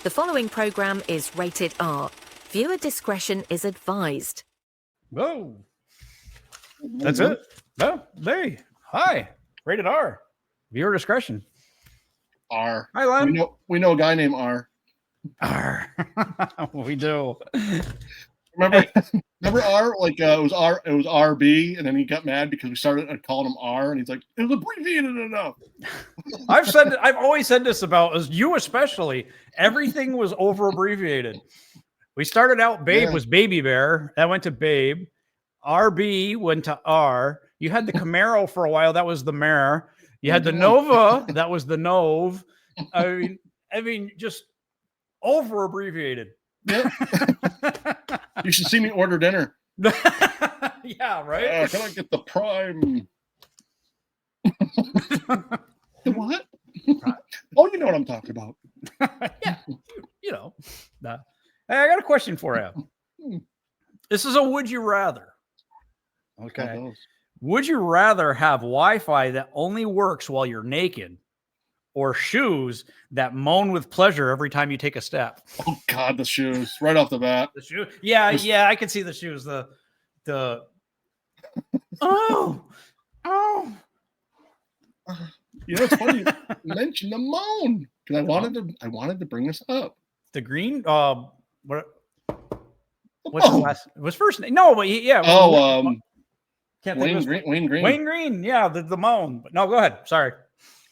The following program is rated R. Viewer discretion is advised. Whoa. That's it. No, hey, hi. Rated R. Viewer discretion. R. Hi, Len. We know a guy named R. R. We do. Remember R? Like it was RB, and then he got mad because we started calling him R, and he's like, it was abbreviated enough. I've always said this about us, you especially. Everything was over abbreviated. We started out, Babe was Baby Bear. That went to Babe. RB went to R. You had the Camaro for a while. That was the Mare. You had the Nova. That was the Nove. I mean, just over abbreviated. Yep. You should see me order dinner. Yeah, right. Can I get the prime? The what? Oh, you know what I'm talking about. Yeah, you know. Hey, I got a question for you. This is a would you rather. Okay. Would you rather have Wi-Fi that only works while you're naked, or shoes that moan with pleasure every time you take a step? Oh God, the shoes right off the bat. The shoe, yeah, I can see the shoes. The oh. You know, it's funny you mentioned the moan because I wanted to bring this up. The green, what? What's his last? What's first name? No, but yeah. Can't Wayne Green. Wayne Green. Wayne Green. Yeah, the moan. But no, go ahead. Sorry.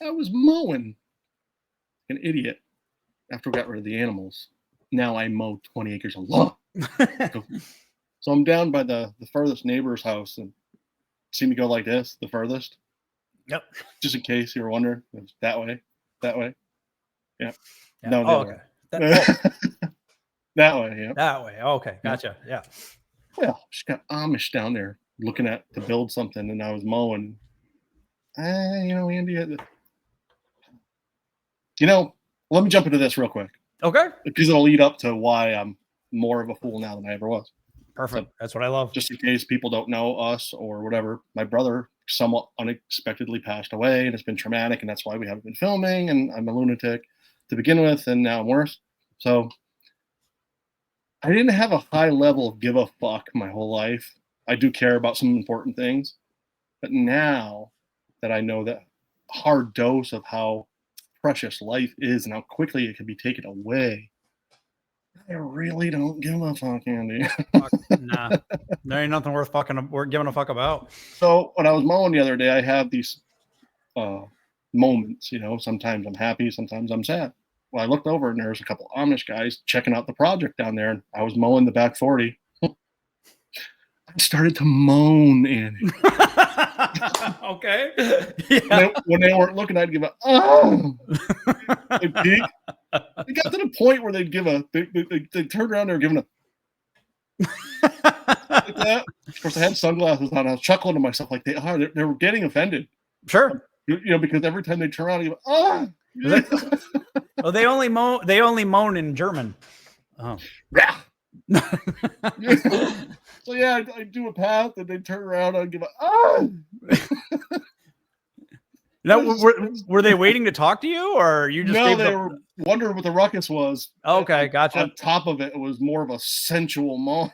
I was mowing. An idiot. After we got rid of the animals, now I mow 20 acres of lawn. So I'm down by the furthest neighbor's house, and see me go like this, the furthest. Yep. Just in case you were wondering, it's that way. Yeah. No. Oh, okay. That way. Yeah. That way. Okay. Gotcha. Yeah. Well, just got Amish down there looking to build something, and I was mowing. Andy. Let me jump into this real quick. Okay. Because it'll lead up to why I'm more of a fool now than I ever was. Perfect. So, that's what I love. Just in case people don't know us or whatever, my brother somewhat unexpectedly passed away, and it's been traumatic, and that's why we haven't been filming, and I'm a lunatic to begin with, and now I'm worse. So I didn't have a high level of give a fuck my whole life. I do care about some important things. But now that I know that hard dose of how precious life is and how quickly it can be taken away, I really don't give a fuck, Andy. Nah, there ain't nothing worth giving a fuck about. So when I was mowing the other day, I have these moments, sometimes I'm happy, sometimes I'm sad. Well, I looked over and there was a couple Amish guys checking out the project down there, and I was mowing the back 40. I started to moan, Andy. Okay. Yeah. When they weren't looking, I'd give a They got to the point where they'd give they turned around, they were giving a like that. Of course, I had sunglasses on. I was chuckling to myself like they were getting offended. Sure. Because every time they turn around, you go, Oh, they only moan in German. Oh. Yeah. So yeah, I do a path, and they turn around, and I give a Now, were they waiting to talk to you, or you just? No, they were wondering what the ruckus was. Okay, gotcha. On top of it, it was more of a sensual moan.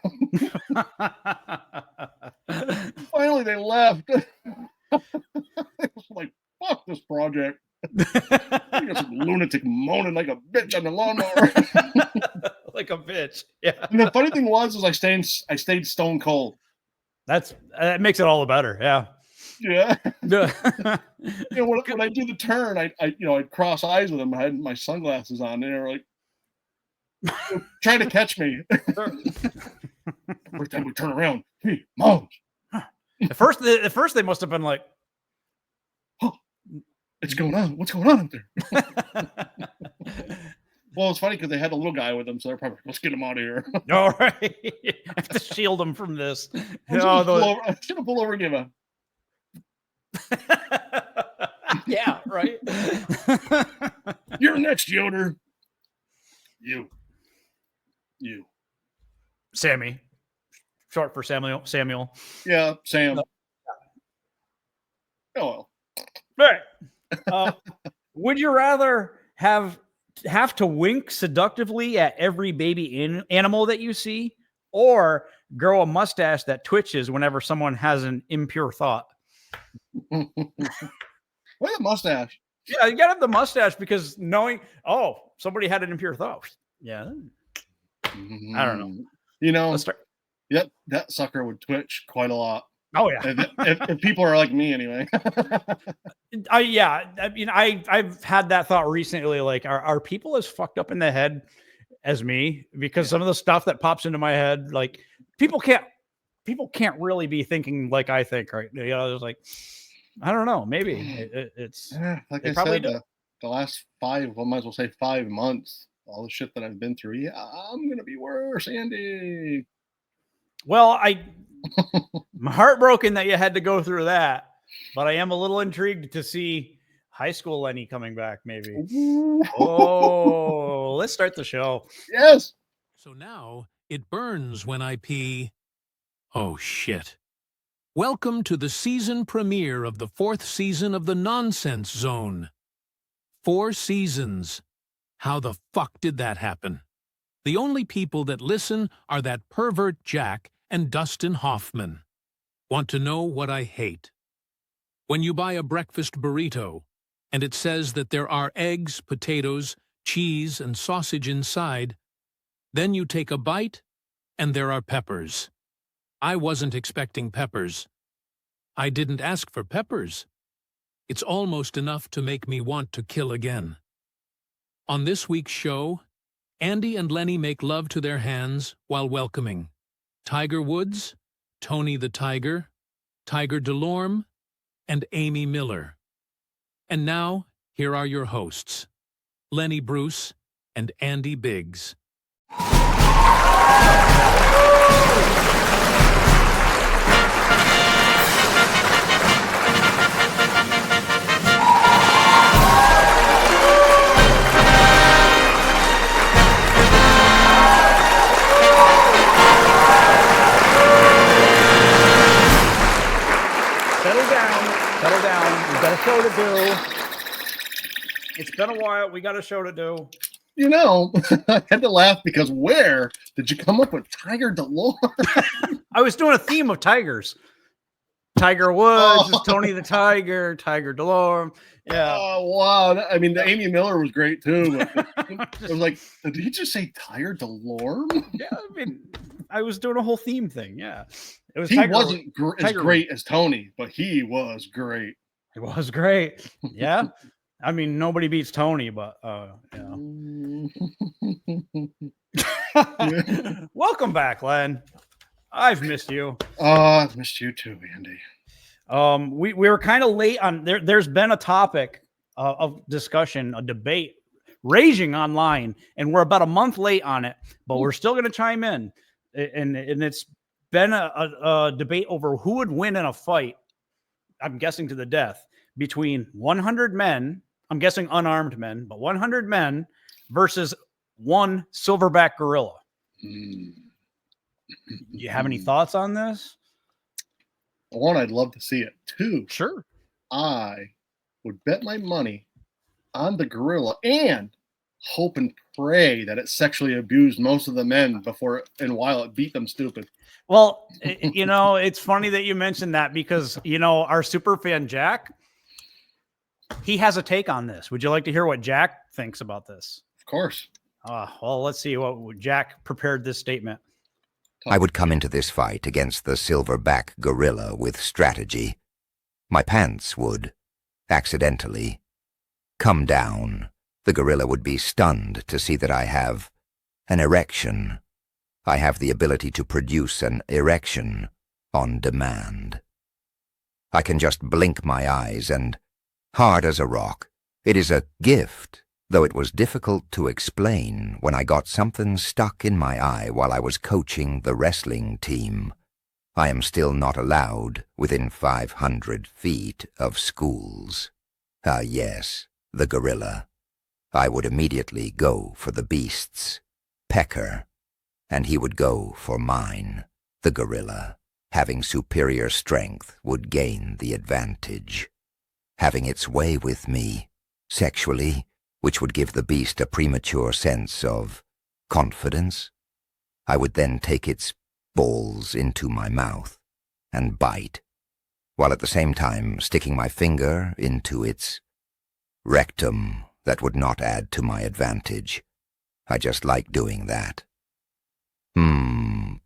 Finally, they left. I was like, "Fuck this project." I got some lunatic moaning like a bitch on the lawnmower. Like a bitch. Yeah. And the funny thing was I stayed stone cold. That makes it all the better. Yeah. Yeah. When I do the turn, I'd cross eyes with them. I had my sunglasses on, and they were like trying to catch me. Every time we turn around, hey, moans. At first they must have been like, "What's going on? What's going on out there?" Well, it's funny because they had a little guy with them, so they're probably, let's get him out of here. All right. I have to shield them from this. I'm just gonna pull over and give a. Yeah, right. You're next, Yoder. You. Sammy. Short for Samuel. Yeah, Sam. Oh well. All right. Would you rather have have to wink seductively at every baby animal that you see, or grow a mustache that twitches whenever someone has an impure thought? What a mustache. Yeah, you gotta have the mustache because knowing, oh, somebody had an impure thought. Yeah. I don't know. You know, Let's start. yep, that sucker would twitch quite a lot. Oh yeah. If people are like me anyway. Yeah. I mean, I've had that thought recently. Like, are people as fucked up in the head as me? Because some of the stuff that pops into my head, like people can't really be thinking like I think, right? You know, it's like, I don't know. Maybe it's like I said, the last I might as well say 5 months, all the shit that I've been through. Yeah, I'm gonna be worse, Andy. Well, I'm heartbroken that you had to go through that, but I am a little intrigued to see high school Lenny coming back, maybe. Oh, let's start the show. Yes. So now it burns when I pee. Oh, shit. Welcome to the season premiere of the 4th season of the Nonsense Zone. 4 seasons. How the fuck did that happen? The only people that listen are that pervert Jack and Dustin Hoffman. Want to know what I hate? When you buy a breakfast burrito, and it says that there are eggs, potatoes, cheese, and sausage inside, then you take a bite, and there are peppers. I wasn't expecting peppers. I didn't ask for peppers. It's almost enough to make me want to kill again. On this week's show, Andy and Lenny make love to their hands while welcoming Tiger Woods, Tony the Tiger, Tiger DeLorme, and Amy Miller. And now, here are your hosts, Lenny Bruce and Andy Biggs. Settle down. We've got a show to do. It's been a while. We got a show to do. You know, I had to laugh because where did you come up with Tiger DeLorme? I was doing a theme of tigers. Tiger Woods, Tony the Tiger, Tiger DeLorme. Yeah. Oh, wow. I mean, the Amy Miller was great, too. It was like, did he just say Tiger DeLorme? Yeah, I mean, I was doing a whole theme thing. Yeah. It was he Tiger, wasn't as great as Tony, but he was great. It was great. Yeah. I mean, nobody beats Tony, but yeah. Welcome back, Len. I've missed you. I've missed you too, Andy. We were kind of late on there. There's been a topic of discussion, a debate raging online, and we're about a month late on it, but we're still going to chime in. And it's been a debate over who would win in a fight. I'm guessing to the death between 100 men. I'm guessing unarmed men, but 100 men versus one silverback gorilla. You have any thoughts on this? One, I'd love to see it. Two, Sure. I would bet my money on the gorilla and hope and pray that it sexually abused most of the men before and while it beat them stupid. Well, you know, it's funny that you mentioned that because, you know, our super fan Jack, he has a take on this. Would you like to hear what Jack thinks about this? Of course. Well, let's see what Jack prepared this statement. I would come into this fight against the silverback gorilla with strategy. My pants would, accidentally, come down. The gorilla would be stunned to see that I have an erection. I have the ability to produce an erection on demand. I can just blink my eyes and, hard as a rock, it is a gift, though it was difficult to explain when I got something stuck in my eye while I was coaching the wrestling team. I am still not allowed within 500 feet of schools. Ah, yes, the gorilla. I would immediately go for the beast's pecker, and he would go for mine. The gorilla, having superior strength, would gain the advantage. Having its way with me, sexually, which would give the beast a premature sense of confidence. I would then take its balls into my mouth and bite, while at the same time sticking my finger into its rectum. That would not add to my advantage. I just like doing that.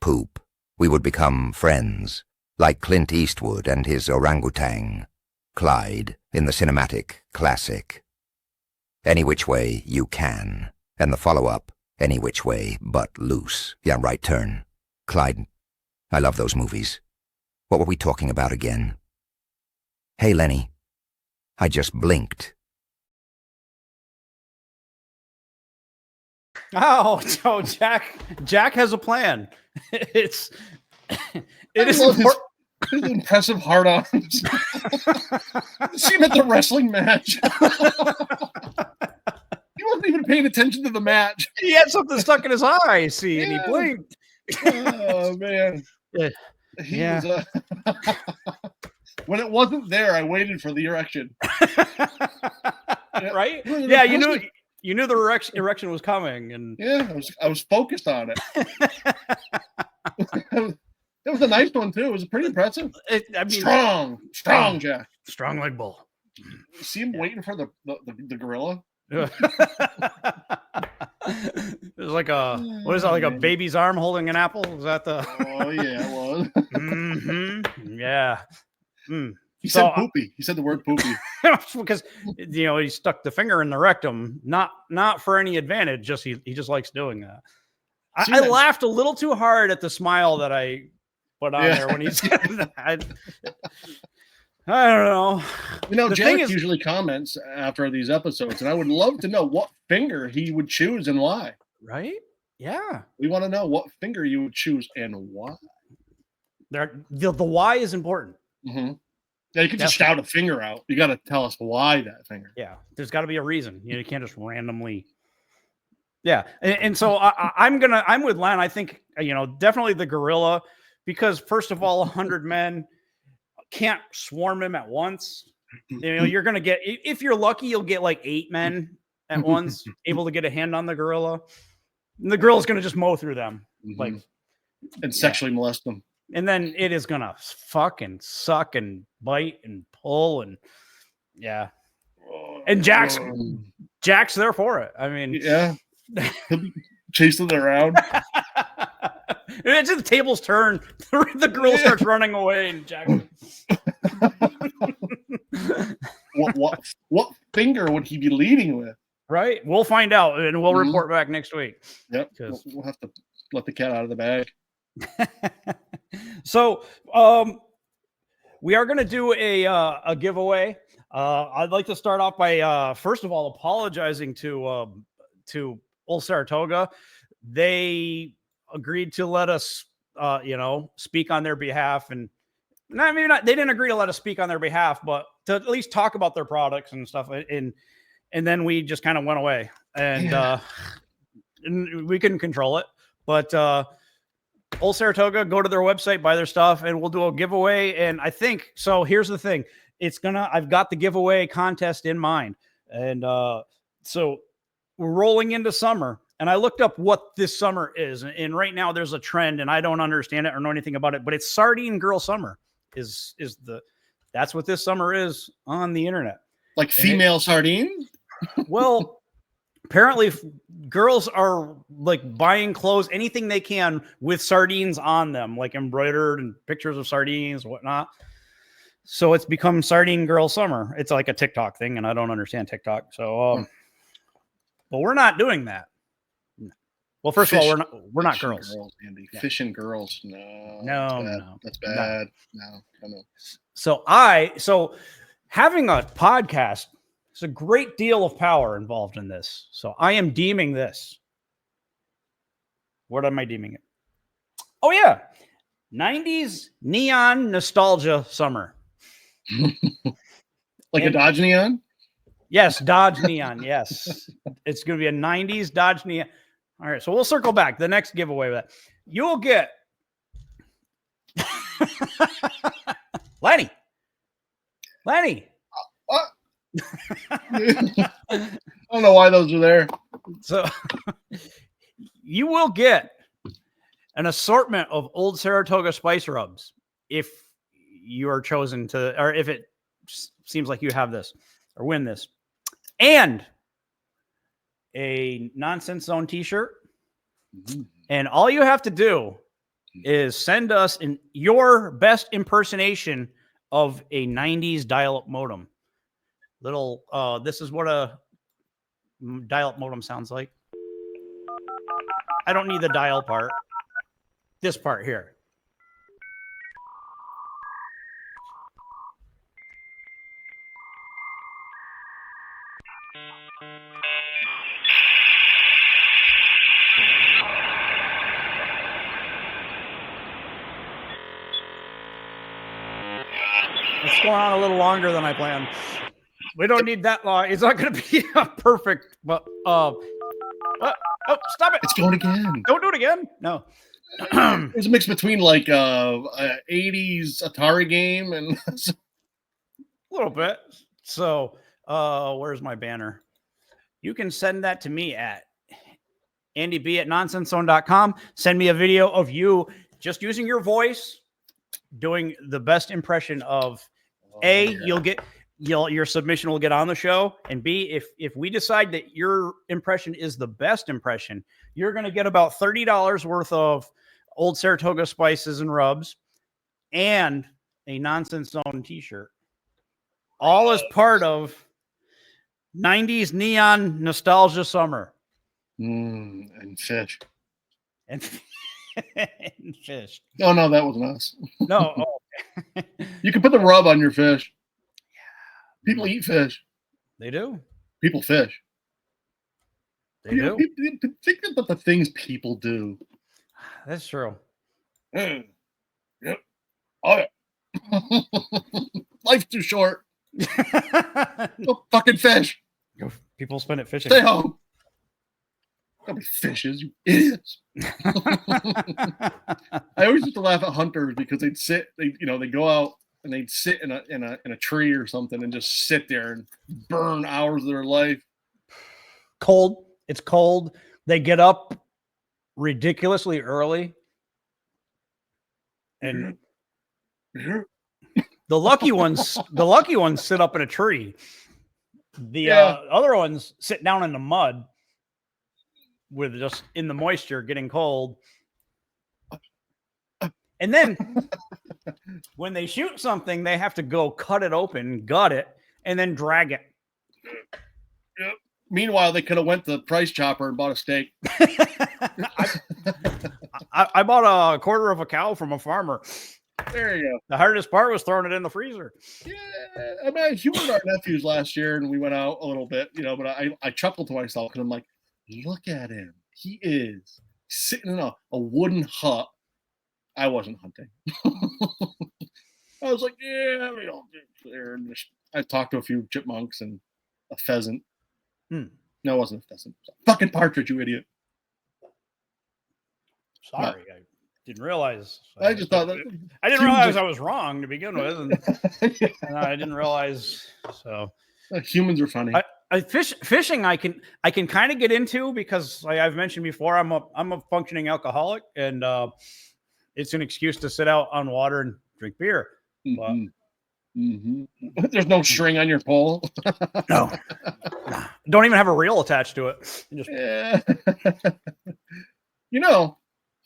Poop. We would become friends, like Clint Eastwood and his orangutan, Clyde, in the cinematic classic. Any Which Way You Can, and the follow-up, Any Which Way But Loose. Yeah, Right Turn. Clyde. I love those movies. What were we talking about again? Hey, Lenny. I just blinked. Oh, so Jack has a plan. It is love important. his impressive hard arms. See him at the wrestling match. He wasn't even paying attention to the match. He had something stuck in his eye, see, and he Yeah. blinked. Oh man. Yeah. He was when it wasn't there, I waited for the erection. Right? Really Yeah, impressive. you knew the erection was coming, and Yeah, I was focused on it. It was a nice one too. It was pretty impressive. Strong, Jack. Strong like bull. See him waiting for the gorilla. It was like what is that? Like a baby's arm holding an apple? Was that the? Oh yeah, it was. Mm-hmm. Yeah. He said poopy. He said the word poopy. Because he stuck the finger in the rectum, not for any advantage. Just he just likes doing that. I laughed a little too hard at the smile that I put on there when he said that. I don't know. Jack usually comments after these episodes, and I would love to know what finger he would choose and why. Right? Yeah. We want to know what finger you would choose and why. The why is important. Mm-hmm. Yeah, you can just shout a finger out. You got to tell us why that finger. Yeah, there's got to be a reason. You can't just randomly. Yeah, and so I'm with Len. I think definitely the gorilla, because first of all, 100 men can't swarm him at once. You're gonna get, if you're lucky, you'll get like 8 men at once able to get a hand on the gorilla. And the gorilla's gonna just mow through them, and sexually molest them. And then it is gonna fuck and suck and bite and pull and and Jack's there for it. I mean, yeah, chasing it around. It's the tables turn. The girl starts running away, and Jack. What finger would he be leading with? Right, we'll find out, and we'll report back next week. Yep, we'll have to let the cat out of the bag. So, we are going to do a giveaway. I'd like to start off by first of all apologizing to Old Saratoga. They agreed to let us, speak on their behalf, and maybe not. They didn't agree to let us speak on their behalf, but to at least talk about their products and stuff. And then we just kind of went away, and we couldn't control it. But Old Saratoga, go to their website, buy their stuff, and we'll do a giveaway. And I think so. Here's the thing: I've got the giveaway contest in mind, and so we're rolling into summer. And I looked up what this summer is, and right now there's a trend, and I don't understand it or know anything about it, but it's Sardine Girl Summer. That's what this summer is on the internet. Like female sardine? Well, apparently girls are like buying clothes, anything they can with sardines on them, like embroidered and pictures of sardines and whatnot. So it's become Sardine Girl Summer. It's like a TikTok thing, and I don't understand TikTok. So, but we're not doing that. Well, first of all, we're not girls. Andy. Yeah. Fishing girls. No, that's bad. No. So having a podcast is a great deal of power involved in this. So I am deeming this. What am I deeming it? Oh yeah, 90s neon nostalgia summer. A Dodge Neon? Yes, Dodge Neon. Yes, it's going to be a 90s Dodge Neon. All right, so we'll circle back. The next giveaway with that, you'll get Lenny. Oh don't know why those are there. So you will get an assortment of old Saratoga spice rubs if you are chosen to, or if it seems like you have this or win this, and a Nonsense Zone t-shirt. And all you have to do is send us your best impersonation of a 90s dial-up modem. This is what a dial-up modem sounds like. I don't need the dial part. This part here. It's going on a little longer than I planned. We don't need that long. It's not going to be perfect, but oh, stop it! It's going again. Don't do it again. No. It's a mix between like 80s Atari game and a little bit. So, where's my banner? You can send that to me at andyb@nonsensezone.com. Send me a video of you just using your voice doing the best impression of your submission will get on the show, and B, if we decide that your impression is the best impression, you're going to get about $30 worth of old Saratoga spices and rubs and a Nonsense Zone t-shirt, all as part of 90s neon nostalgia summer. And fish. And fish. No, that wasn't us. No. You can put the rub on your fish. People eat fish. They do. People fish. They do. Think about the things people do. That's true. Yep. Oh, yeah. Life's too short. Go fucking fish. People spend it fishing. Stay home. Don't be fishes, you idiots. I always used to laugh at hunters because they'd go out and they'd sit in a tree or something and just sit there and burn hours of their life. Cold. It's cold. They get up ridiculously early. And the lucky ones sit up in a tree. The other ones sit down in the mud with just in the moisture, getting cold. And then when they shoot something, they have to go cut it open, gut it, and then drag it. Yep. Meanwhile, they could have went to the Price Chopper and bought a steak. I bought a quarter of a cow from a farmer. There you go. The hardest part was throwing it in the freezer. Yeah, I mean, I humored our nephews last year, and we went out a little bit, but I chuckled to myself because I'm like, look at him. He is sitting in a wooden hut. I wasn't hunting. I was like, yeah, we all do there. And I talked to a few chipmunks and a pheasant. No, it wasn't a pheasant. It was a fucking partridge, you idiot. Sorry, I didn't realize. I just thought that I didn't realize I was wrong to begin with, and I didn't realize. So humans are funny. Fishing, I can kind of get into because, like I've mentioned before, I'm a functioning alcoholic, and it's an excuse to sit out on water and drink beer. But, there's no string on your pole. No, don't even have a reel attached to it. Just... Yeah.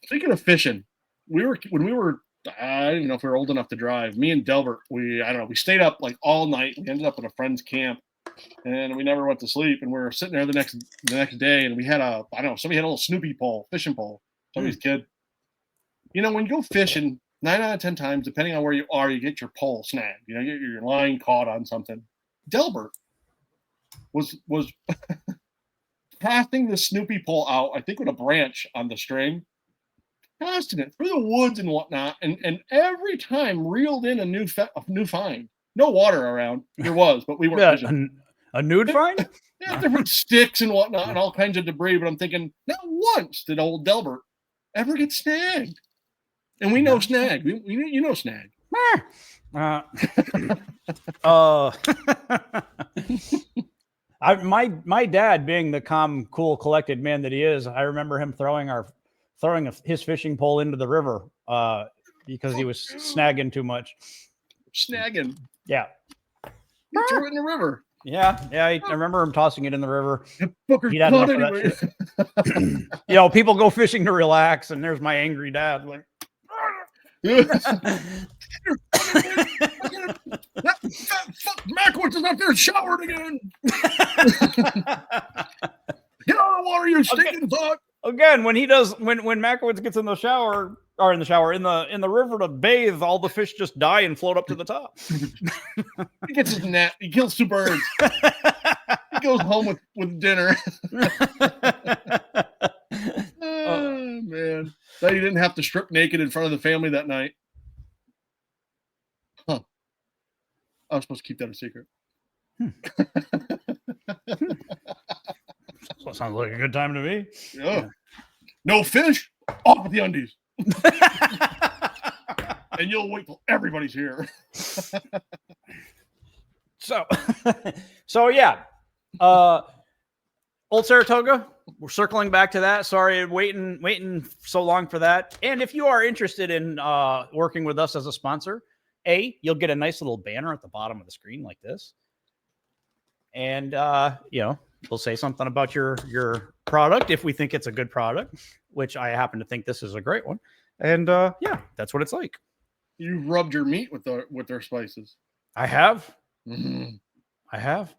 Speaking of fishing, when we were, I don't even know if we were old enough to drive. Me and Delbert, we stayed up like all night. We ended up at a friend's camp, and we never went to sleep. And we were sitting there the next day, and we had somebody had a little Snoopy pole, fishing pole. Somebody's kid. When you go fishing, 9 out of 10 times, depending on where you are, you get your pole snagged. You get your line caught on something. Delbert was casting the Snoopy pole out, I think with a branch on the string, casting it through the woods and whatnot, and every time reeled in a new find. No water around. There was, but we weren't fishing. A nude find? Yeah, different sticks and whatnot and all kinds of debris. But I'm thinking, not once did old Delbert ever get snagged. And we know snag. You know snag. My dad, being the calm, cool, collected man that he is, I remember him throwing his fishing pole into the river because he was snagging too much. Snagging. Yeah. He threw it in the river. Yeah. I remember him tossing it in the river. Fucker's He'd had caught enough of anyway. that shit. People go fishing to relax, and there's my angry dad. Like, fuck Mackwitz is out there showering again. Get out of the water, you stinking fuck. Again, when Mackwitz gets in the shower in the river to bathe, all the fish just die and float up to the top. He gets his net. He kills 2 birds. He goes home with dinner. Oh man. That he didn't have to strip naked in front of the family that night. Huh. I was supposed to keep that a secret. So sounds like a good time to me. Yeah. No fish, off with the undies. And you'll wait till everybody's here. So yeah. Old Saratoga, we're circling back to that. Sorry, waiting so long for that. And if you are interested in working with us as a sponsor, you'll get a nice little banner at the bottom of the screen like this. And we'll say something about your product if we think it's a good product, which I happen to think this is a great one. And that's what it's like. You've rubbed your meat with their spices. I have. Mm-hmm. I have.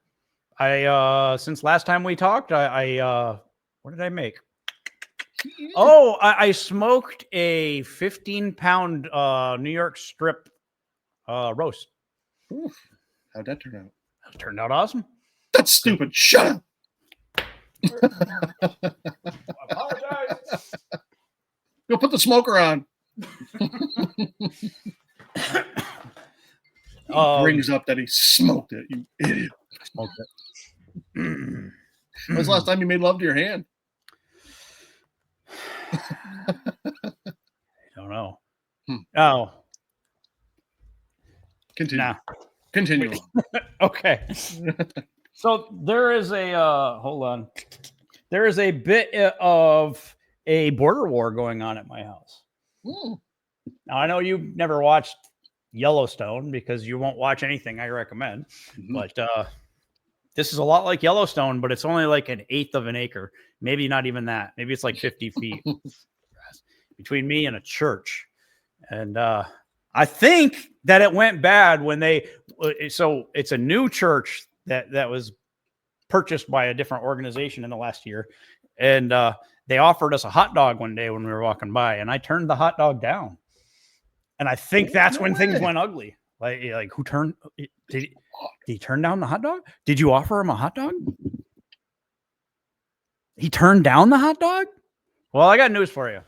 I since last time we talked, I what did I make? Oh, I smoked a 15-pound New York strip roast. Oof. How'd that turn out? That turned out awesome. That's stupid. Shut up. I apologize. Go put the smoker on. Brings up that he smoked it. You idiot. Smoked it. When's the last time you made love to your hand? I don't know. Oh. Continue. Nah. Continue. Okay. So there is a hold on. There is a bit of a border war going on at my house. Ooh. Now I know you've never watched Yellowstone because you won't watch anything I recommend, but this is a lot like Yellowstone, but it's only like 1/8 of an acre. Maybe not even that. Maybe it's like 50 feet between me and a church. And I think that it went bad when so it's a new church that was purchased by a different organization in the last year. And they offered us a hot dog one day when we were walking by, and I turned the hot dog down. And I think that's when things went ugly. Like who turned? Did he turn down the hot dog? Did you offer him a hot dog? He turned down the hot dog? Well, I got news for you.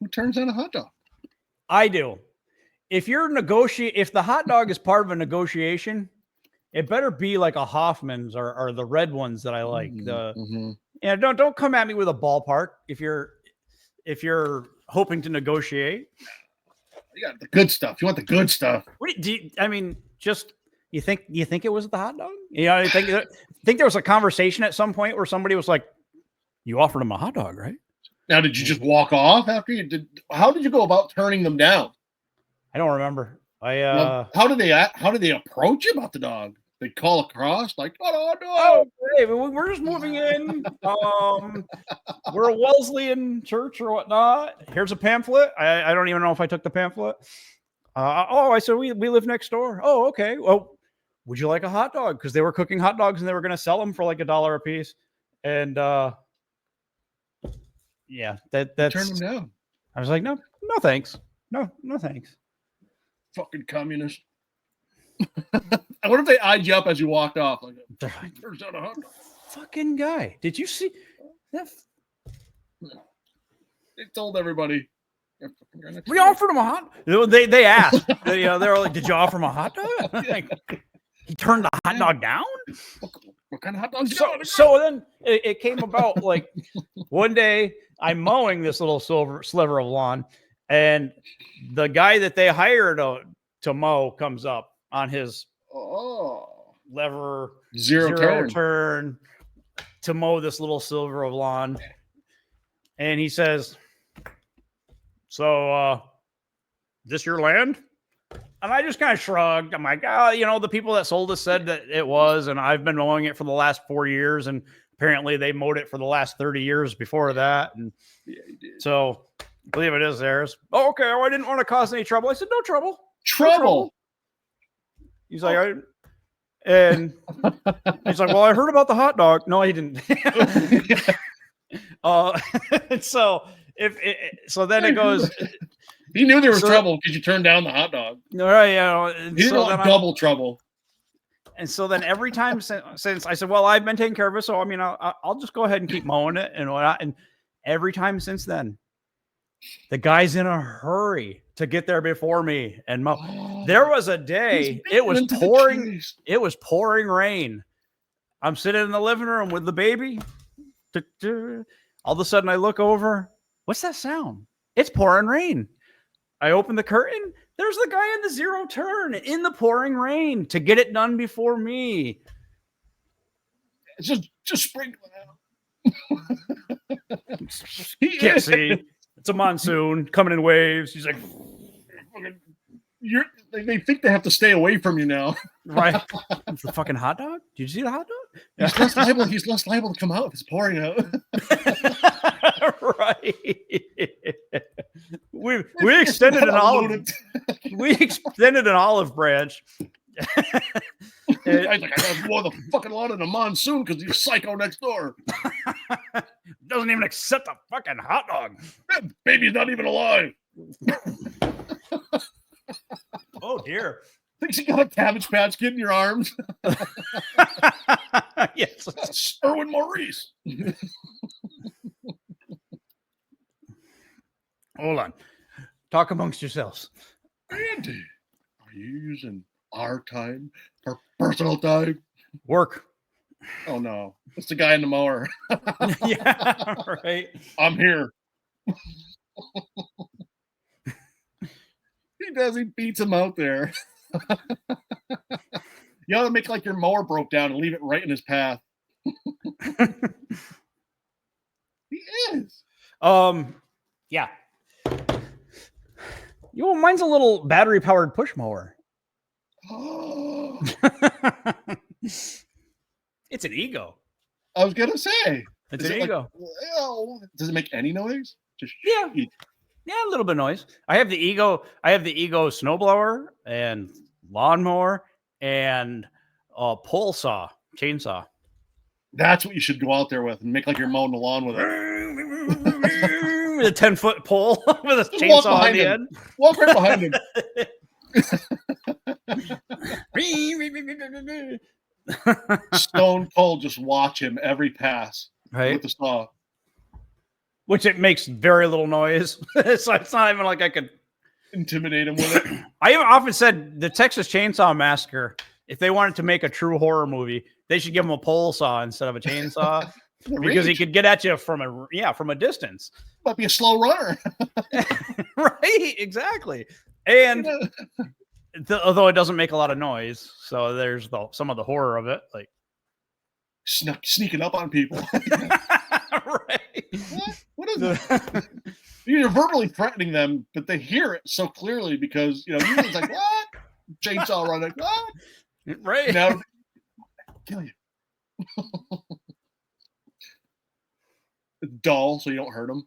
Who turns down a hot dog? I do. If the hot dog is part of a negotiation, it better be like a Hoffman's or the red ones that I like. Don't come at me with a ballpark if you're hoping to negotiate. You got the good stuff. You want the good stuff. You think it was the hot dog? I think there was a conversation at some point where somebody was like, "You offered him a hot dog, right?" Now, did you just walk off after you did? How did you go about turning them down? I don't remember. How did they approach you about the dog? They call across like, "Oh no, oh, hey, we're just moving in. We're a Wesleyan church or whatnot. Here's a pamphlet. I don't even know if I took the pamphlet. I said we live next door. Oh, okay. Well, would you like a hot dog? Because they were cooking hot dogs and they were going to sell them for like $1 a piece. And that's turn them down. I was like, no thanks. No thanks. Fucking communist. I wonder if they eyed you up as you walked off. Like, turns out a hot dog. Fucking guy. Did you see that? They told everybody. We offered him a hot. They asked. They were like, "Did you offer him a hot dog?" Like, he turned the hot dog down. What kind of hot dogs? So then it came about like one day I'm mowing this little sliver of lawn, and the guy that they hired to mow comes up on his lever Zero turn to mow this little silver lawn. And he says, so, this your land? And I just kind of shrugged. I'm like, the people that sold us said that it was, and I've been mowing it for the last 4 years, and apparently they mowed it for the last 30 years before that. And so I believe it is theirs. Oh, okay. Oh, I didn't want to cause any trouble. I said, no trouble. trouble. He's like, and he's like, well, I heard about the hot dog. No, he didn't. So so then it goes. He knew there was trouble because you turned down the hot dog. All right, He didn't want double trouble. And so then every time since I said, well, I've been taking care of it, so I mean, I'll just go ahead and keep mowing it and whatnot. And every time since then, the guy's in a hurry to get there before me and mow. There was a day it was pouring. It was pouring rain. I'm sitting in the living room with the baby. All of a sudden, I look over. What's that sound? It's pouring rain. I open the curtain. There's the guy in the zero turn in the pouring rain to get it done before me. It's just sprinkling out. Can't see. It's a monsoon coming in waves. He's like, they think they have to stay away from you now. Right. It's the fucking hot dog. Did you see the hot dog? He's less liable to come out if it's pouring out. Right. We extended an olive. We extended an olive branch. I gotta mow the fucking lawn in a monsoon because he's psycho next door. Doesn't even accept a fucking hot dog. That baby's not even alive. Oh dear. Thinks you got a Cabbage Patch Kid in your arms. Yes. That's Erwin Maurice. Hold on. Talk amongst yourselves. Andy, are you using our time for personal time? Work. Oh no. It's the guy in the mower. Yeah, right. I'm here. He does. He beats him out there. You ought to make like your mower broke down and leave it right in his path. He is. Yeah. Mine's a little battery powered push mower. Oh. It's an ego. I was gonna say. It's an ego. Does it make any noise? Just yeah. Yeah, a little bit of noise. I have the ego snowblower and lawnmower and pole saw, chainsaw. That's what you should go out there with and make like you're mowing the lawn with it. With a 10-foot pole with a chainsaw on the end. Walk right behind him. Stone cold, just watch him every pass with the saw. Which it makes very little noise. So it's not even like I could intimidate him with it. I have often said the Texas Chainsaw Massacre, if they wanted to make a true horror movie, they should give him a pole saw instead of a chainsaw. Because he could get at you from a distance. Might be a slow runner. Right, exactly. And although it doesn't make a lot of noise, so there's some of the horror of it, like sneaking up on people. Right. What is it? You're verbally threatening them, but they hear it so clearly because he's like, what? Chainsaw running, what? Right. Now kill you. Dull, so you don't hurt them.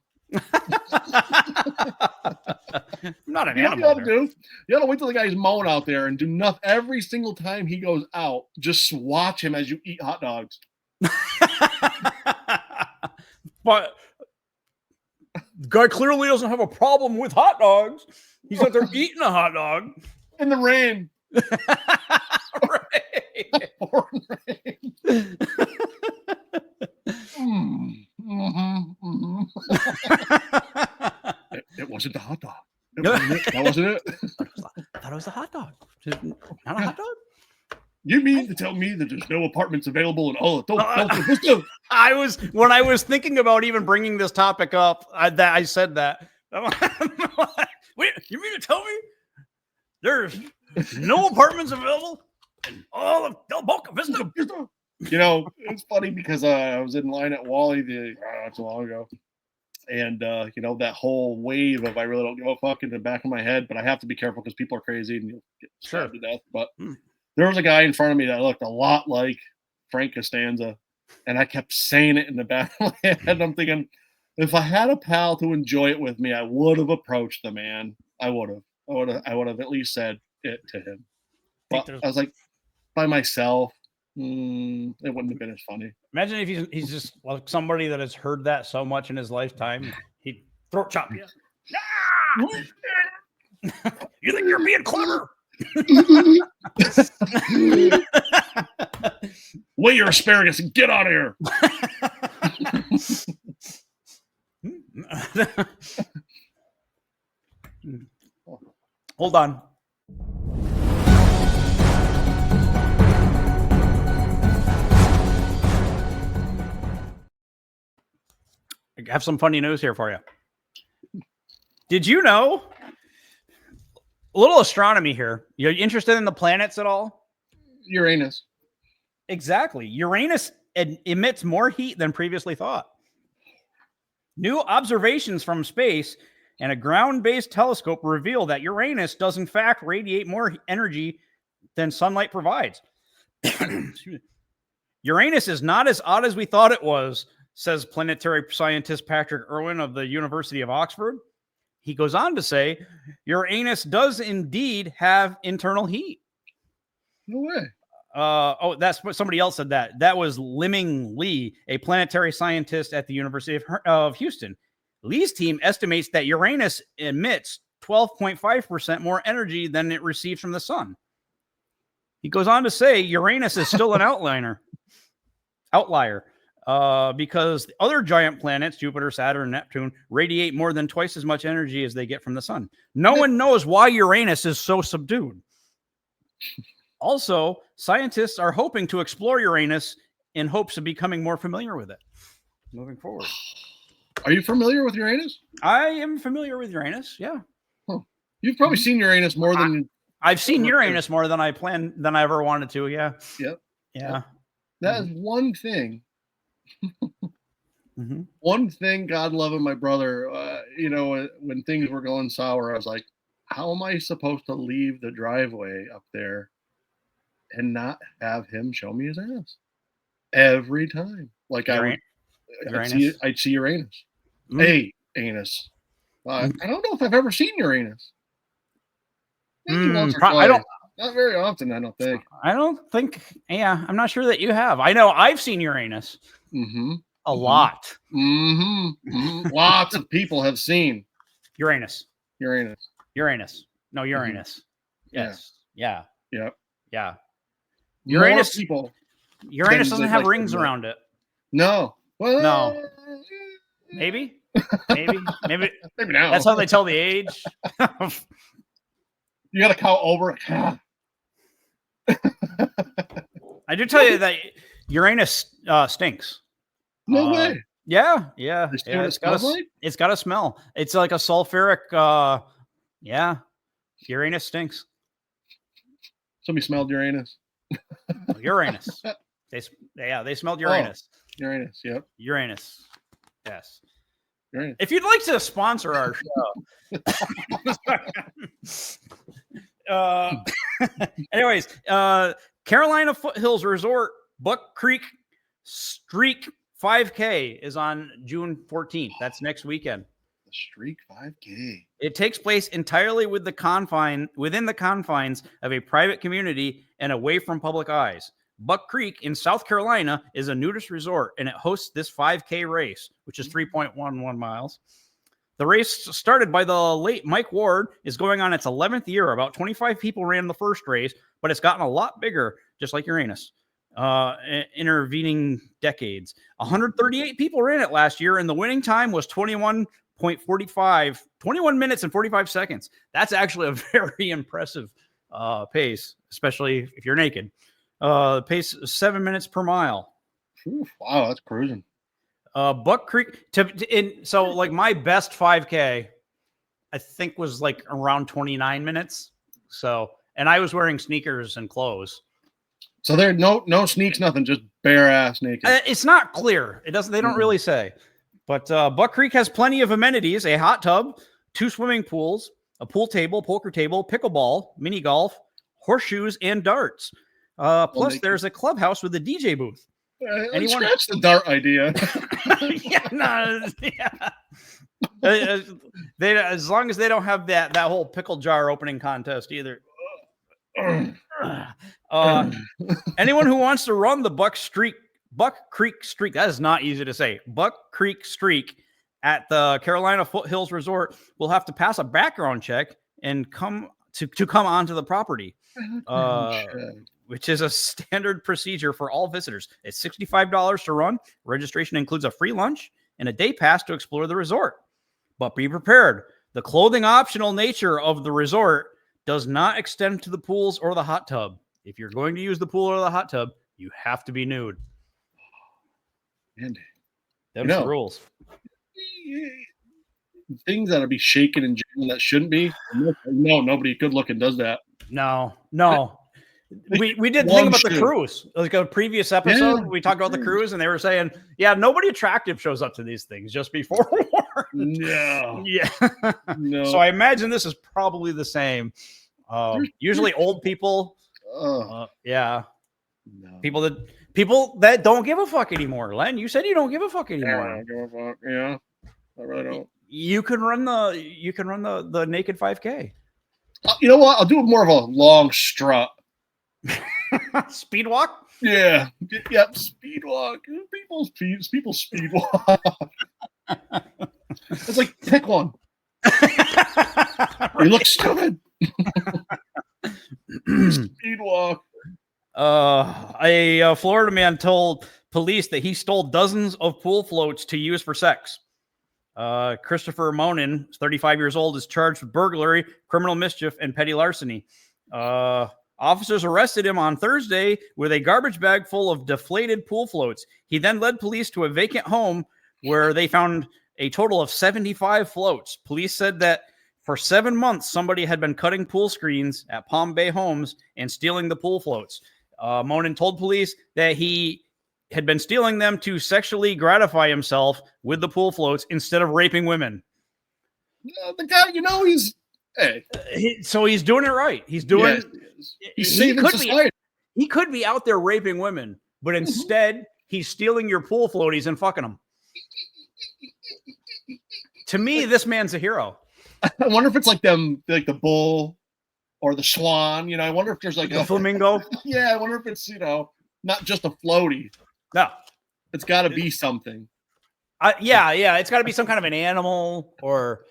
Not an animal. You gotta wait till the guy's mowing out there and do nothing every single time he goes out. Just watch him as you eat hot dogs. But the guy clearly doesn't have a problem with hot dogs. He's out there eating a hot dog in the rain. Right. Pouring rain. It wasn't the hot dog. That wasn't it. I thought it was the hot dog. Not a hot dog? You mean to tell me that there's no apartments available and don't when I was thinking about even bringing this topic up, I said that. Wait, you mean to tell me there's no apartments available And all of Del Boca Vista. You know, it's funny because I was in line at Wally not too long ago. And, you know, that whole wave of I really don't give a fuck in the back of my head, but I have to be careful because people are crazy and you'll get stabbed to death. But there was a guy in front of me that looked a lot like Frank Costanza. And I kept saying it in the back of my head. And I'm thinking, if I had a pal to enjoy it with me, I would have approached the man. I would have at least said it to him. But I was like, by myself, it wouldn't have been as funny. Imagine if he's just like somebody that has heard that so much in his lifetime, he'd throat chop you. You think you're being clever? Weigh your asparagus and get out of here. Hold on. I have some funny news here for you. Did you know? A little astronomy here. You're interested in the planets at all? Uranus. Exactly. Uranus emits more heat than previously thought. New observations from space and a ground-based telescope reveal that Uranus does in fact radiate more energy than sunlight provides. Uranus is not as odd as we thought it was, says planetary scientist Patrick Irwin of the University of Oxford. He goes on to say, Uranus does indeed have internal heat. No way. That's what somebody else said that. That was Liming Lee, a planetary scientist at the University of Houston. Lee's team estimates that Uranus emits 12.5% more energy than it receives from the sun. He goes on to say Uranus is still an outlier, because the other giant planets, Jupiter, Saturn, and Neptune, radiate more than twice as much energy as they get from the sun. No one knows why Uranus is so subdued. Also, scientists are hoping to explore Uranus in hopes of becoming more familiar with it moving forward. Are you familiar with Uranus? I am familiar with Uranus, yeah. Huh. You've probably seen Uranus more than... I've seen Uranus more than I ever wanted to, yeah. Yep. Yeah. That is one thing. One thing, God loving my brother, you know, when things were going sour, I was like, how am I supposed to leave the driveway up there and not have him show me his ass every time? Like I'd see Uranus. Hey, anus. I don't know if I've ever seen Uranus. Maybe once or twice. Not very often, I don't think. I'm not sure that you have. I know I've seen Uranus. A lot. Lots of people have seen Uranus. No, Uranus. Yes. Yeah. Yep. Yeah. Uranus people. Uranus doesn't have rings around it. No. Well, no. Maybe Maybe now. That's how they tell the age. You got to count over it. I do tell you that Uranus stinks. No way. Yeah. It's got a smell. It's like a sulfuric. Uranus stinks. Somebody smelled Uranus. Uranus. They smelled Uranus. Uranus. Yep. Uranus. Yes. Uranus. If you'd like to sponsor our show. Anyways, Carolina Foothills Resort Buck Creek Streak 5K is on June 14th. That's next weekend. The Streak 5K. It takes place entirely within the confines of a private community and away from public eyes. Buck Creek in South Carolina is a nudist resort, and it hosts this 5K race, which is 3.11 miles. The race, started by the late Mike Ward, is going on its 11th year. About 25 people ran the first race, but it's gotten a lot bigger, just like Uranus. Intervening decades. 138 people ran it last year, and the winning time was 21 minutes and 45 seconds. That's actually a very impressive pace, especially if you're naked. Pace is 7 minutes per mile. Wow, that's cruising. Buck Creek so like my best 5K, I think was like around 29 minutes. So, and I was wearing sneakers and clothes. So there no sneaks, nothing, just bare ass naked. It's not clear. It doesn't. They don't really say. But Buck Creek has plenty of amenities: a hot tub, 2 swimming pools, a pool table, poker table, pickleball, mini golf, horseshoes, and darts. Plus, there's a clubhouse with a DJ booth. Anyone scratch the dart idea? They as long as they don't have that whole pickle jar opening contest either. Anyone who wants to run the Buck Creek Streak, that is not easy to say. Buck Creek Streak at the Carolina Foothills Resort will have to pass a background check and come onto the property, which is a standard procedure for all visitors. It's $65 to run. Registration includes a free lunch and a day pass to explore the resort. But be prepared. The clothing optional nature of the resort does not extend to the pools or the hot tub. If you're going to use the pool or the hot tub, you have to be nude. Andy, Them's the rules. Things that'll be shaken and jammed that shouldn't be. No, nobody good looking does that. No. We did think about the cruise. Like a previous episode, we talked about the cruise, and they were saying, yeah, nobody attractive shows up to these things. Just be forewarned. No. Yeah. No. So I imagine this is probably the same. Usually old people. Yeah. No. People that don't give a fuck anymore. Len, you said you don't give a fuck anymore. I don't give a fuck. Yeah. I really don't. You can run the naked 5K. You know what? I'll do more of a long strut. Speed walk? Yeah. Yep. Speed walk. People speed walk. It's like, pick one. You look stupid. Speed walk. A Florida man told police that he stole dozens of pool floats to use for sex. Christopher Monin, 35 years old, is charged with burglary, criminal mischief, and petty larceny. Officers arrested him on Thursday with a garbage bag full of deflated pool floats. He then led police to a vacant home where they found a total of 75 floats. Police said that for 7 months, somebody had been cutting pool screens at Palm Bay homes and stealing the pool floats. Monin told police that he had been stealing them to sexually gratify himself with the pool floats instead of raping women. The guy, he's... Hey. So he's doing it right. He's doing... Yes, he's saving society. He could be out there raping women, but instead he's stealing your pool floaties and fucking them. To me, this man's a hero. I wonder if it's like them, like the bull or the swan. I wonder if there's like a flamingo. Yeah, I wonder if it's not just a floaty. No, it's got to be something. Yeah, it's got to be some kind of an animal or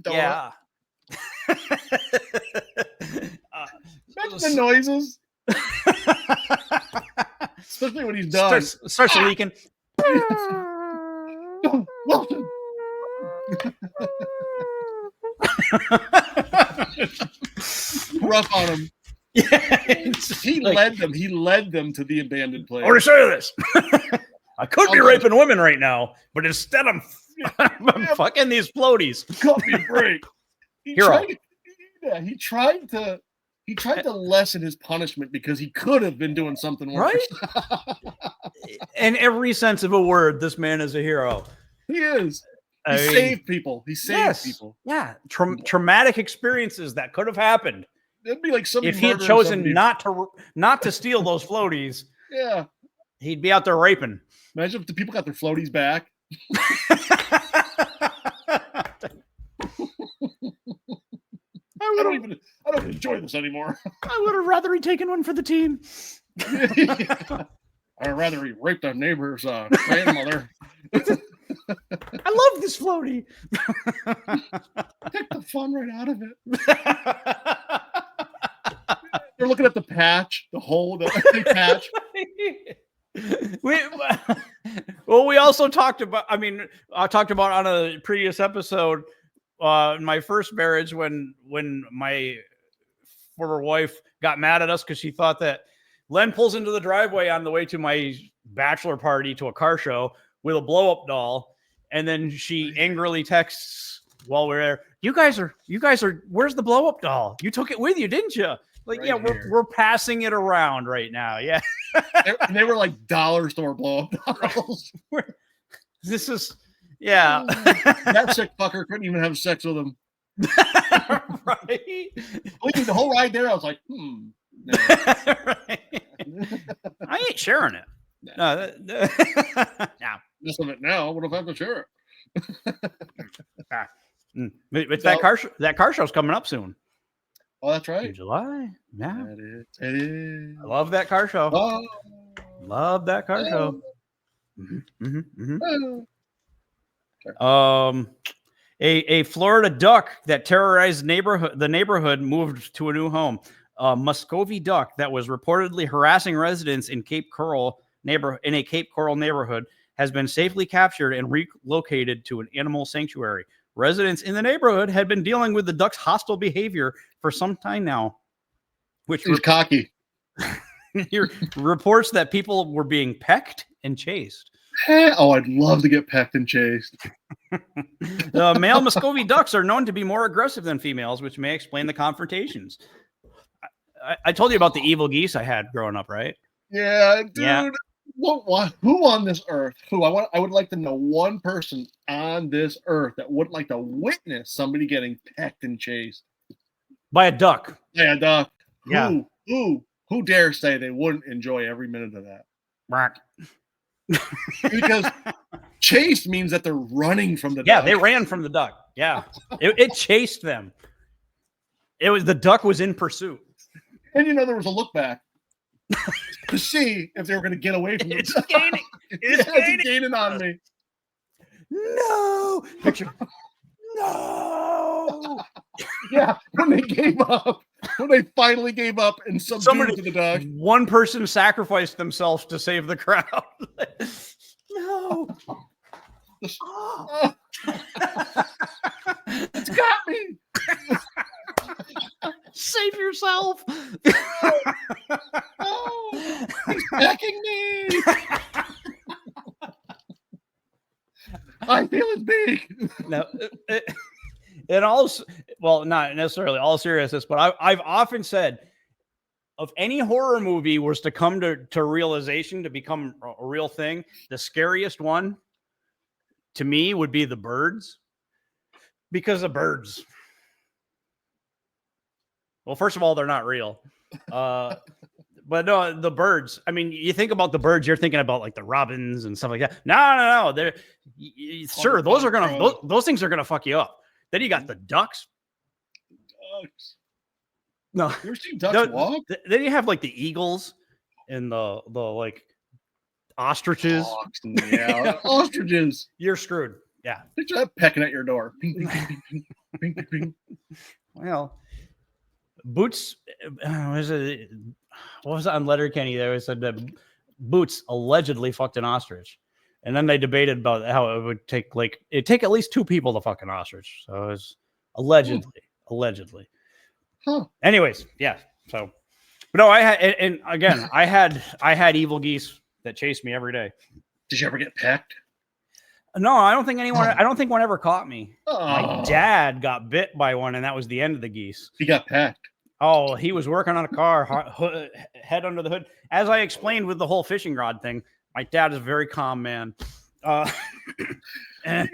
yeah. Imagine the noises, especially when he's done. Starts leaking. Wilson. Rough on him. Yeah, he led them to the abandoned place. I want to show you this. I could be raping women right now, but instead I'm fucking these floaties. Cut me a break. He tried to lessen his punishment because he could have been doing something worse. Right? In every sense of a word, this man is a hero. He is. He saved people. He saved people. Yeah. Traumatic experiences that could have happened. It'd be like if he had chosen not to steal those floaties. Yeah. He'd be out there raping. Imagine if the people got their floaties back. I don't enjoy this anymore. I would have rather he taken one for the team. I'd rather he raped our neighbor's grandmother. I love this floaty. Take the fun right out of it. They're looking at the patch, the hole, the patch. We also talked about, I talked about on a previous episode, in my first marriage when my former wife got mad at us because she thought that Len pulls into the driveway on the way to my bachelor party to a car show with a blow-up doll, and then she angrily texts while we're there, you guys are, where's the blow-up doll? You took it with you, didn't you? Like, Right yeah, here. we're passing it around right now. Yeah. And they were like dollar store blow up dolls. This is, yeah. That sick fucker couldn't even have sex with him. Right. The whole ride there, I was like, no. Right. I ain't sharing it. No. No. This of it now. What if I have to share it? But that car show's coming up soon. Oh, that's In right. July. Yeah. It is. I love that car show. Oh. Love that car show. Oh. A Florida duck that terrorized the neighborhood moved to a new home. A Muscovy duck that was reportedly harassing residents in Cape Coral neighborhood has been safely captured and relocated to an animal sanctuary. Residents in the neighborhood had been dealing with the duck's hostile behavior for some time now, which He's cocky. reports that people were being pecked and chased. Oh, I'd love to get pecked and chased. The male Muscovy ducks are known to be more aggressive than females, which may explain the confrontations. I told you about the evil geese I had growing up, right? Yeah, dude. Yeah. Who on this earth? I would like to know one person on this earth that wouldn't like to witness somebody getting pecked and chased By a duck. by a duck. Yeah. Who dare say they wouldn't enjoy every minute of that? Right. Because chase means that they're running from the duck. Yeah, they ran from the duck. Yeah. It chased them. The duck was in pursuit. And there was a look back to see if they were going to get away from the duck. Gaining. It's gaining on me. No. Picture. No. Yeah, when they gave up. When they finally gave up and subdued to the duck. One person sacrificed themselves to save the crowd. No. Oh. It's got me. Save yourself. Oh, he's pecking me. I feel his beak. No, not necessarily all seriousness, but I've often said, if any horror movie was to come to realization, to become a real thing, the scariest one to me would be The Birds, because of birds. Well, first of all, they're not real. But no, the birds. I mean, you think about the birds, you're thinking about like the robins and stuff like that. No. They're sure those things are gonna fuck you up. Then you got the ducks. Ducks. No, you ever seen ducks walk? Then you have like the eagles and the like ostriches. Yeah, ostriches. You're screwed. Yeah. Picture that pecking at your door. Ping, ping, ping, ping, ping, ping, ping. Well, Boots, what was it on Letterkenny there? It said that Boots allegedly fucked an ostrich. And then they debated about how it would take at least two people to fuck an ostrich. So it was allegedly. Huh. Anyways, yeah. So, but no, I had evil geese that chased me every day. Did you ever get pecked? No, I don't think one ever caught me. Oh. My dad got bit by one, and that was the end of the geese. He got pecked. Oh, he was working on a car, head under the hood. As I explained with the whole fishing rod thing, my dad is a very calm man. And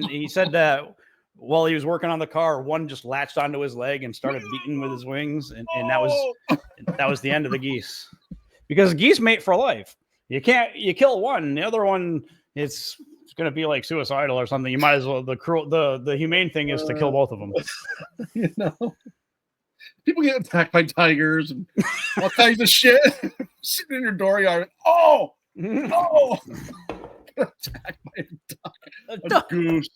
he said that while he was working on the car, one just latched onto his leg and started beating with his wings, and that was the end of the geese. Because geese mate for life. You kill one, the other one it's going to be like suicidal or something. You might as well. The humane thing is to kill both of them. People get attacked by tigers and all kinds of shit sitting in your dooryard. Oh, attacked by a goose.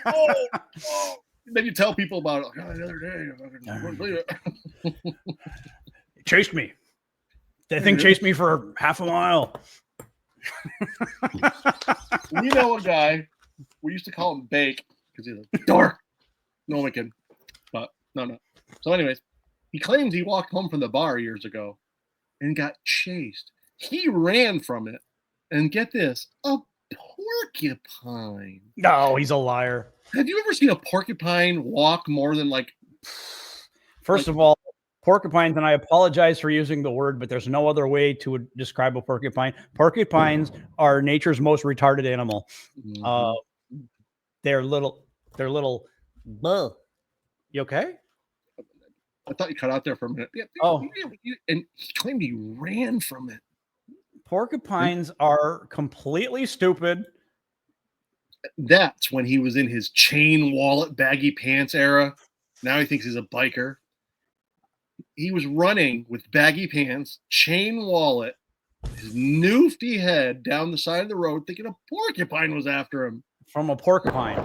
Oh. Then you tell people about it. Like, the other day, I couldn't believe it. It chased me. That thing chased me for half a mile. We know a guy. We used to call him Bake because he's a dork. No one can. But no. So, anyways, he claims he walked home from the bar years ago and got chased. He ran from it, and get this, a porcupine. No, he's a liar. Have you ever seen a porcupine walk more than like First of all, porcupines, and I apologize for using the word, but there's no other way to describe a porcupine. Porcupines are nature's most retarded animal. They're little. Buh. You okay? I thought you cut out there for a minute. Yeah, Oh. And he claimed he ran from it. Porcupines are completely stupid. That's when he was in his chain wallet, baggy pants era. Now he thinks he's a biker. He was running with baggy pants, chain wallet, his nifty head down the side of the road, thinking a porcupine was after him. From a porcupine.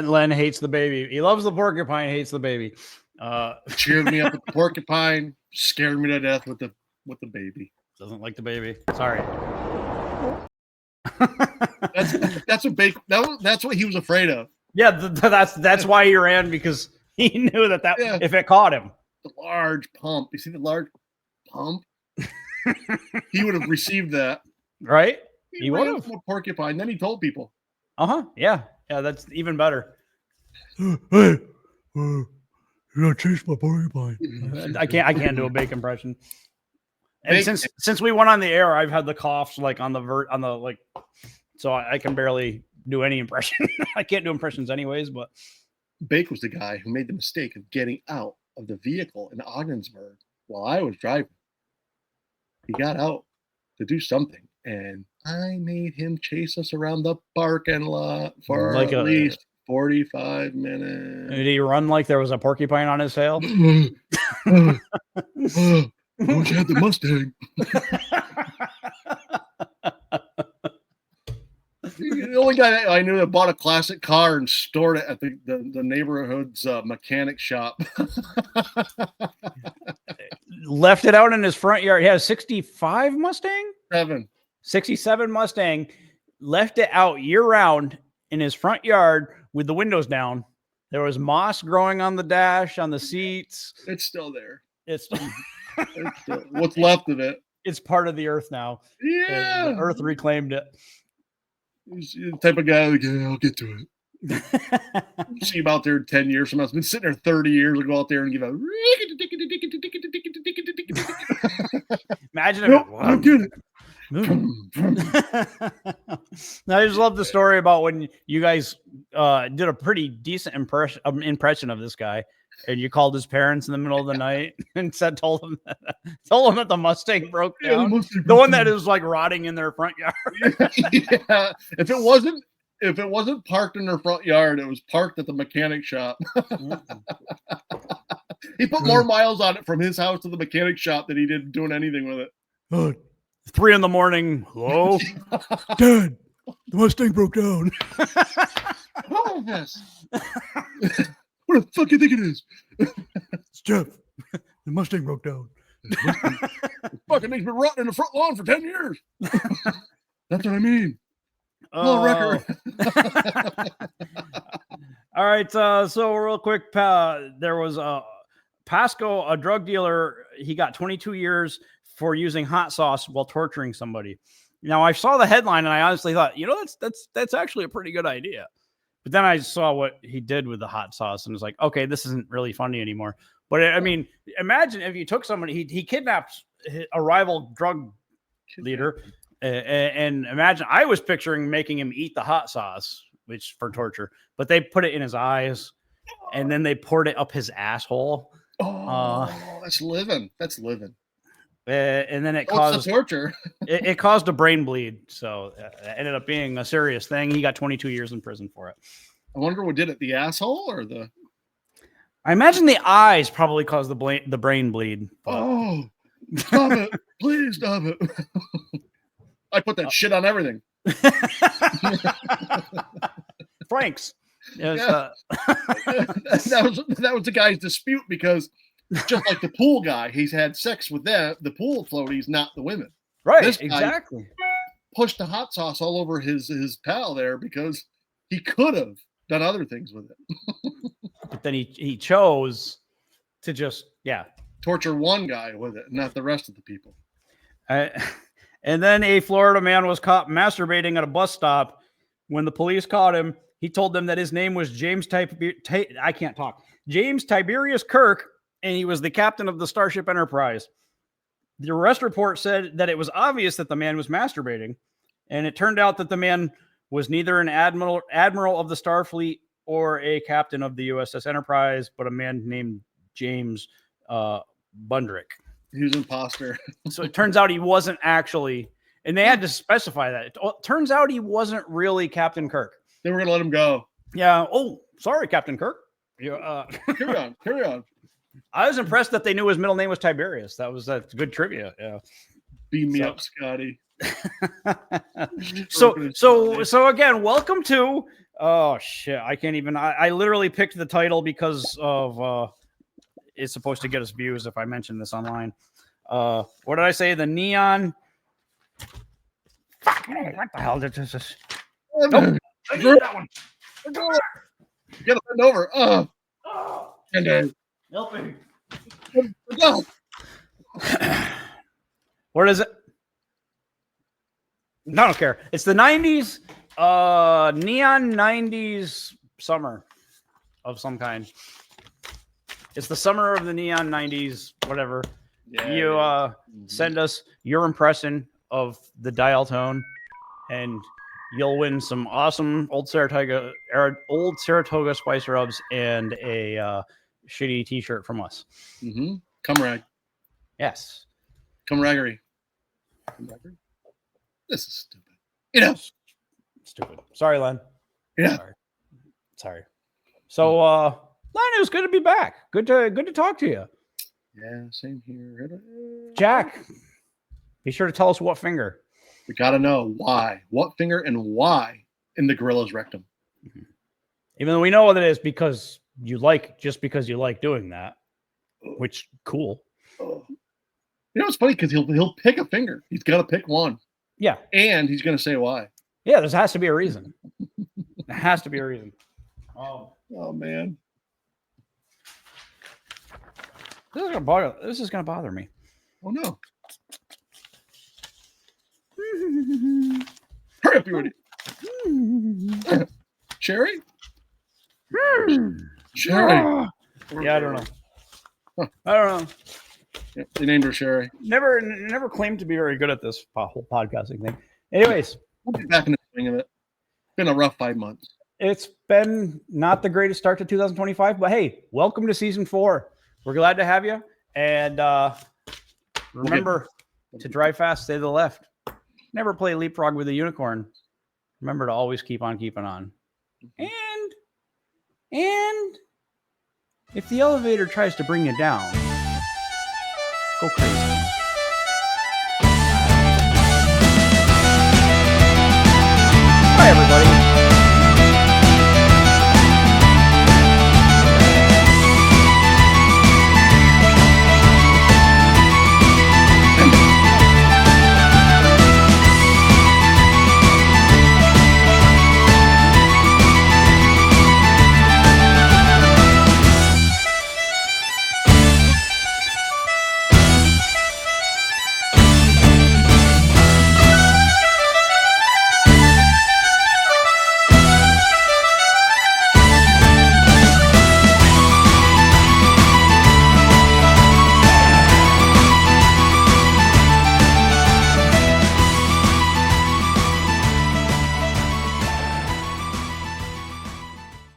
Len hates the baby. He loves the porcupine, hates the baby. Cheered me up with the porcupine, scared me to death with the baby. Doesn't like the baby. Sorry. That's what he was afraid of. Yeah, that's why he ran, because he knew that if it caught him. The large pump. You see the large pump? He would have received that. Right? He would have. A porcupine. Then he told people. Yeah. Yeah, that's even better. Hey, you gotta chase my porcupine. I can't do a Bake impression. And since we went on the air, I've had the coughs like on the so I can barely do any impression. I can't do impressions anyways, but Bake was the guy who made the mistake of getting out of the vehicle in Ogdensburg while I was driving. He got out to do something, and I made him chase us around the parking lot for at least 45 minutes. Did he run like there was a porcupine on his tail? I wish I had the Mustang. The only guy I knew that bought a classic car and stored it at the neighborhood's mechanic shop. Left it out in his front yard. He had a 65 Mustang? 67 Mustang. Left it out year round in his front yard with the windows down. There was moss growing on the dash, on the seats. It's still there. It's still, what's left of it. It's part of the earth now. Yeah. The earth reclaimed it. He's the type of guy like, yeah, I'll get to it. See him out there 10 years from now. It's been sitting there 30 years. I'll go out there and give a imagine if I'll get it. I just love the story about when you guys did a pretty decent impression of this guy, and you called his parents in the middle of the night and told them that the Mustang broke down. The one that is like rotting in their front yard. Yeah. If it wasn't parked in their front yard, it was parked at the mechanic shop. He put more miles on it from his house to the mechanic shop than he did doing anything with it. 3 a.m. Hello? Dad, the Mustang broke down. What is this? What the fuck do you think it is? It's Jeff. The Mustang broke down. Fucking thing's been rotting in the front lawn for 10 years. That's what I mean. Record. All right. So real quick, there was Pasco, a drug dealer. He got 22 years for using hot sauce while torturing somebody. Now I saw the headline and I honestly thought, that's actually a pretty good idea. But then I saw what he did with the hot sauce and was like, okay, this isn't really funny anymore. But I mean, imagine if you took somebody, he kidnapped a rival drug leader, and imagine, I was picturing making him eat the hot sauce, which for torture, but they put it in his eyes and then they poured it up his asshole. That's living. That's living. And then it caused torture. it caused a brain bleed. So it ended up being a serious thing. He got 22 years in prison for it. I wonder what did it, the asshole or the... I imagine the eyes probably caused the brain bleed. Oh, stop it. Please stop it. I put that shit on everything. Frank's. That was the guy's dispute because Just like the pool guy, he's had sex with the pool floaties, not the women. Right, This guy exactly. pushed the hot sauce all over his pal there because he could have done other things with it. But then he chose to just, Torture one guy with it, not the rest of the people. And then a Florida man was caught masturbating at a bus stop. When the police caught him, he told them that his name was James Tiberius Kirk, and he was the captain of the Starship Enterprise. The arrest report said that it was obvious that the man was masturbating, and it turned out that the man was neither an admiral of the Starfleet or a captain of the USS Enterprise, but a man named James Bundrick. He was an imposter. So it turns out he wasn't actually, and they had to specify that. It turns out he wasn't really Captain Kirk. They were going to let him go. Yeah. Oh, sorry, Captain Kirk. Carry on. I was impressed that they knew his middle name was Tiberius. That's good trivia. Yeah. Beam me up, Scotty. So again, welcome to. Oh shit! I can't even. I literally picked the title because of. It's supposed to get us views if I mention this online. What did I say? The neon. Fuck! What the hell did this? Nope. I need that one. You gotta bend over. And then Help me. go. What is it? No, I don't care. It's the 90s, neon 90s summer of some kind. It's the summer of the neon 90s, whatever. Yeah, You send us your impression of the dial tone, and you'll win some awesome old Saratoga spice rubs and a shitty T-shirt from us. Mm-hmm. Come Yes. raggery. This is stupid. Stupid. Sorry, Len. Yeah. Sorry. So, Len, it was good to be back. Good to talk to you. Yeah, same here. Jack, be sure to tell us what finger. We gotta know why. What finger and why in the gorilla's rectum? Even though we know what it is because you like doing that, which cool. You know, it's funny because he'll pick a finger. He's got to pick one. Yeah. And he's going to say why. Yeah, there has to be a reason. There has to be a reason. Oh man. This is gonna bother me. Oh no. Hurry up, you idiot. Sherry? Sherry. Yeah, I don't know. I don't know. Yeah, they named her Sherry. Never claimed to be very good at this whole podcasting thing. Anyways, We'll be back in the swing of it. It's been a rough 5 months. it's been not the greatest start to 2025, but hey, welcome to season 4. We're glad to have you. And remember to drive fast, stay to the left. Never play leapfrog with a unicorn. Remember to always keep on keeping on. And if the elevator tries to bring you down, go crazy. Bye, everybody.